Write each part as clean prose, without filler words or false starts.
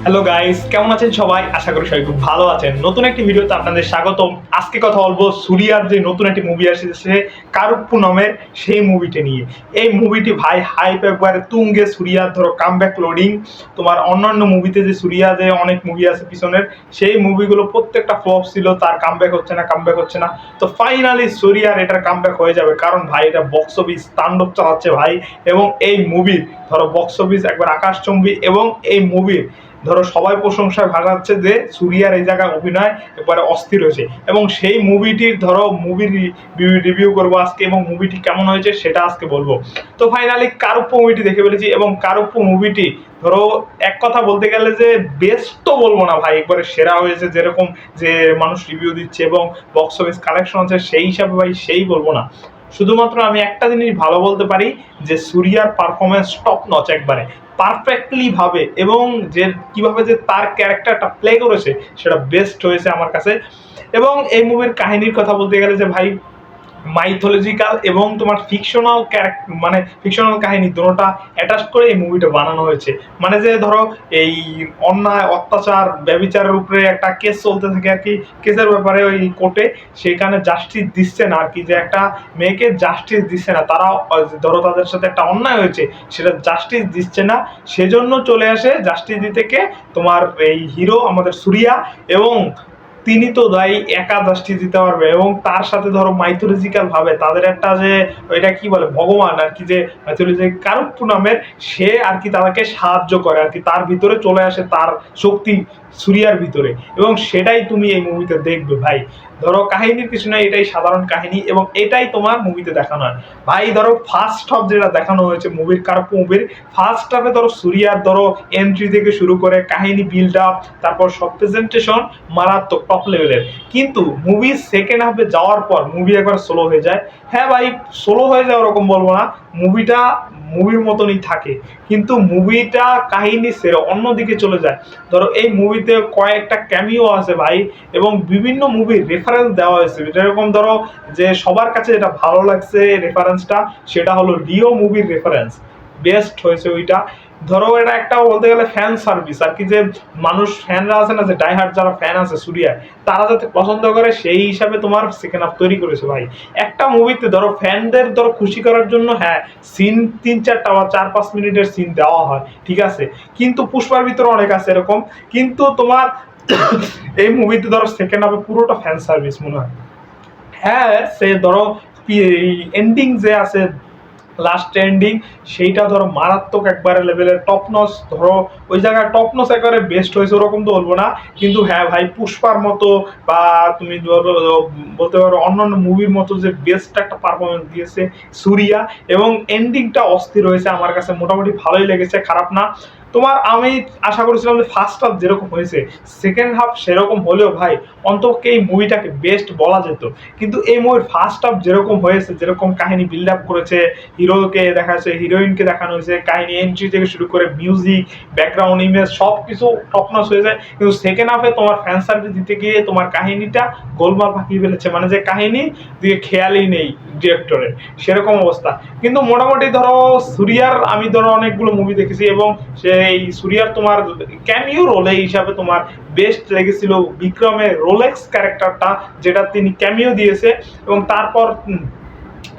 Hello guys, কেমন আছেন সবাই? আশা করি সবাই খুব ভালো আছেন। নতুন একটি ভিডিওতে আপনাদের স্বাগতম। আজকে কথা বলবো সুরিয়ার যে নতুন একটি মুভি আসছে কারুপ্পু নামের, সেই মুভিটি নিয়ে। এই মুভিটি ভাই হাইপ একবারে তুঙ্গে। সুরিয়ার ধরো কামব্যাক লোডিং। তোমার অন্যান্য মুভিতে যে সুরিয়া যে অনেক মুভি আছে পিছনের, সেই মুভিগুলো প্রত্যেকটা ফ্লপ ছিল, তার কামব্যাক হচ্ছে না। তো ফাইনালি সুরিয়ার এটার কামব্যাক হয়ে যাবে, কারণ ভাই এটা বক্স অফিস তাণ্ডব চালাচ্ছে ভাই। এবং এই মুভির ধরো বক্স অফিস একবার আকাশচুম্বী, এবং এই মুভির ধরো সবাই প্রশংসায় ভাসাচ্ছে যে সুরিয়ার এই জায়গায় অভিনয় একবারে অস্থির হয়েছে। এবং সেই মুভিটির ধরো মুভির রিভিউ করবো আজকে, এবং মুভিটি কেমন হয়েছে সেটা আজকে বলবো। তো ফাইনালি কারুপ্পু মুভিটি দেখে ফেলেছি, এবং কারুপ্পু মুভিটি ধরো এক কথা বলতে গেলে যে বেস্ট তো বলবো না ভাই, একবারে সেরা হয়েছে যেরকম যে মানুষ রিভিউ দিচ্ছে এবং বক্স অফিস কালেকশন আছে সেই হিসাবে ভাই সেই বলবো না। শুধুমাত্র আমি একটা জিনিস ভালো বলতে পারি যে সুরিয়ার পারফরমেন্স টপ নচ, একবারে পারফেক্টলি ভাবে, এবং যে কিভাবে যে তার ক্যারেক্টারটা প্লে করেছে সেটা বেস্ট হয়েছে আমার কাছে। এবং এই মুভির কাহিনীর কথা বলতে গেলে যে ভাই মাইথোলজিক্যাল এবং তোমার ফিকশনাল ক্যারেক্টার, মানে ফিকশনাল কাহিনী দুটোটা অ্যাটাচ করে এই মুভিটা বানানো হয়েছে। মানে যে ধরো এই অন্যায় অত্যাচার ব্যভিচারের উপরে একটা কেস চলতে থাকে আর কি, কেসের ব্যাপারে ওই কোর্টে, সেখানে জাস্টিস দিচ্ছে না আর কি, যে একটা মেয়েকে জাস্টিস দিচ্ছে না, তারা ধরো তাদের সাথে একটা অন্যায় হয়েছে সেটা জাস্টিস দিচ্ছে না, সেজন্য চলে আসে জাস্টিস দিতে কে তোমার এই হিরো আমাদের সুরিয়া। এবং তিনি তো দায়ী, একা জাস্টিস দিতে পারবে, এবং তার সাথে ধরো মাইথোলজিক্যাল ভাবে তাদের একটা যে এটা কি বলে ভগবান আর কি, যে মাইথোলজিক্যাল কারুপ্পু নামের, সে আর কি তাদেরকে সাহায্য করে আর কি, তার ভিতরে চলে আসে তার শক্তি সুরিয়ার ভিতরে, এবং সেটাই তুমি এই মুভিতে দেখবে ভাই। ধরো কাহিনীর কিছু নাই, এটাই সাধারণ কাহিনী, এবং এটাই তোমার মুভিতে দেখানো হয় ভাই। ধরো ফার্স্ট হাফ যেটা দেখানো হয়েছে মুভির, কারুপ্পু মুভির ফার্স্ট হাফে ধরো সুরিয়ার ধরো এন্ট্রি থেকে শুরু করে কাহিনী বিল্ড আপ, তারপর সব প্রেজেন্টেশন মারাত্মক টপ লেভেলের। কিন্তু মুভির সেকেন্ড হাফে যাওয়ার পর মুভি একবার স্লো হয়ে যায়। হ্যাঁ ভাই, স্লো হয়ে যায় ওরকম বলবো না, মুভিটা মুভির মতনই থাকে, কিন্তু মুভিটা কাহিনী সেরে অন্যদিকে চলে যায়। ধরো এই মুভিতে কয়েকটা ক্যামিও আছে ভাই, এবং বিভিন্ন মুভির রেফারেন্স দেওয়া হয়েছে, যেরকম ধরো যে সবার কাছে যেটা ভালো লাগছে রেফারেন্সটা, সেটা হলো লিও মুভির রেফারেন্স, বেস্ট হয়েছে ওইটা। ধরো এটা একটা বলতে গেলে ফ্যান সার্ভিস আর কি, যে মানুষ ফ্যানরা আছে না, যে ডাইহার্ট যারা ফ্যান আছে সুরিয়ার, তারা যাতে পছন্দ করে সেই হিসাবে তোমার সেকেন্ড হাফ তৈরি করেছে ভাই। একটা মুভিতে ধরো ফ্যানদের ধরো খুশি করার জন্য হ্যাঁ সিন 3-4টা বা 4-5 মিনিটের সিন দেওয়া হয়, ঠিক আছে, কিন্তু পুষ্পার ভিতরে অনেক আছে এরকম। কিন্তু তোমার এই মুভিতে ধরো সেকেন্ড হাফে পুরোটা ফ্যান সার্ভিস মনে হয়। হ্যাঁ সে ধরো এন্ডিং যে আছে, লাস্ট এন্ডিং, সেইটা ধরো মারাত্মক একবারে লেভেলের টপ নচ। ধরো ওই জায়গায় টপ নচ একবারে বেস্ট হয়েছে ওরকম তো বলবো না, কিন্তু হ্যাঁ ভাই পুষ্পার মতো বা তুমি বলতে পারো অন্যান্য মুভির মতো যে বেস্ট একটা পারফরমেন্স দিয়েছে সুরিয়া, এবং এন্ডিংটা অস্থির হয়েছে, আমার কাছে মোটামুটি ভালোই লেগেছে, খারাপ না। তোমার আমি আশা করেছিলাম যে ফার্স্ট হাফ যেরকম হয়েছে সেকেন্ড হাফ সেরকম হলেও ভাই অন্তত এই মুভিটাকে বেস্ট বলা যেত। কিন্তু এই মুভির ফার্স্ট হাফ যেরকম হয়েছে, যেরকম কাহিনী বিল্ড আপ করেছে, হিরোকে দেখা যাচ্ছে, হিরোইনকে দেখানো হয়েছে, কাহিনী এন্ট্রি থেকে শুরু করে মিউজিক, ব্যাকগ্রাউন্ড ইমেজ সব কিছু টপনচ হয়েছে, কিন্তু সেকেন্ড হাফে তোমার ফ্যান সার্ভিস দিতে গিয়ে তোমার কাহিনীটা গোলমাল পাকিয়ে ফেলেছে, মানে যে কাহিনী দিয়ে খেয়ালই নেই ডিরেক্টরের, সেরকম অবস্থা। কিন্তু মোটামুটি ধরো সুরিয়ার আমি ধরো অনেকগুলো মুভি দেখেছি, এবং সেই সুরিয়ার তোমার ক্যামিও রোলে হিসাবে তোমার বেস্ট লেগেছিল বিক্রমের রোলেক্স ক্যারেক্টারটা, যেটা তিনি ক্যামিও দিয়েছে, এবং তারপর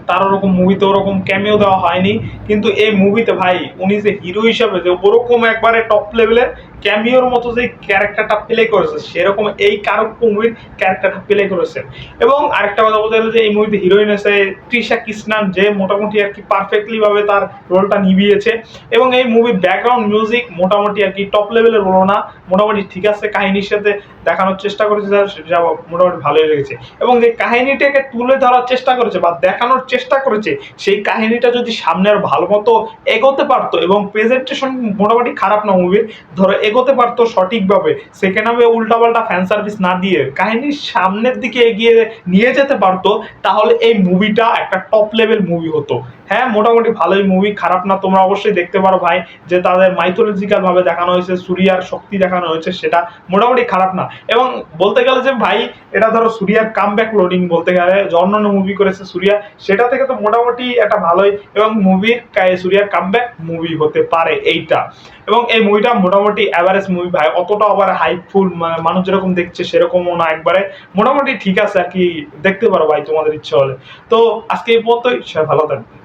তার ওরকম মুভিতে ওরকম ক্যামিও দেওয়া হয়নি। কিন্তু এই মুভিতে ভাই উনি যে হিরো হিসাবে যে ওরকম একবারে টপ লেভেলের ক্যামিওর মতো যে ক্যারেক্টারটা প্লে করেছে, সেরকম এই কারুপ্পু মুভির ক্যারেক্টারটা প্লে করেছেন। এবং আরেকটা কথা বলতে গেলে যে এই মুভিতে হিরোইন আছে তৃষা কৃষ্ণান, যে মোটামুটি আর কি পারফেক্টলি ভাবে তার রোলটা নিভিয়েছে। এবং এই মুভির ব্যাকগ্রাউন্ড মিউজিক মোটামুটি আর কি টপ লেভেলের বলো না, মোটামুটি ঠিক আছে, কাহিনীর সাথে দেখানোর চেষ্টা করেছে সেটা মোটামুটি ভালোই লেগেছে। এবং যে কাহিনীটাকে তুলে ধরার চেষ্টা করেছে বা দেখানোর চেষ্টা করেছে, সেই কাহিনীটা যদি সামনে আর ভালো মতো এগোতে পারতো, এবং প্রেজেন্টেশন মোটামুটি খারাপ না মুভির, ধরো এগোতে পারতো সঠিকভাবে, সেকেন্ড হাফে উল্টাপাল্টা ফ্যান সার্ভিস না দিয়ে কাহিনীর সামনের দিকে এগিয়ে নিয়ে যেতে পারতো, তাহলে এই মুভিটা একটা টপ লেভেল মুভি হতো। হ্যাঁ মোটামুটি ভালোই মুভি, খারাপ না, তোমরা অবশ্যই দেখতে পারো ভাই। যে তাদের মাইথোলজিক্যাল ভাবে দেখানো হয়েছে, সুরিয়ার শক্তি দেখানো হয়েছে, সেটা মোটামুটি খারাপ না। এবং বলতে গেলে যে ভাই এটা ধরো সুরিয়ার কামব্যাক লোডিং বলতে গেলে, যে অন্যান্য মুভি করেছে সুরিয়া সেটা থেকে তো মোটামুটি একটা ভালোই, এবং মুভির সুরিয়ার কামব্যাক মুভি হতে পারে এইটা। এবং এই মুভিটা মোটামুটি অ্যাভারেজ মুভি ভাই, অতটা আবার হাইপফুল মানুষ যেরকম দেখছে সেরকমও না, একবারে মোটামুটি ঠিক আছে আর কি, দেখতে পারো ভাই তোমাদের ইচ্ছা হলে। তো আজকে এই পর্যন্তই, সবাই ভালো থাকবে।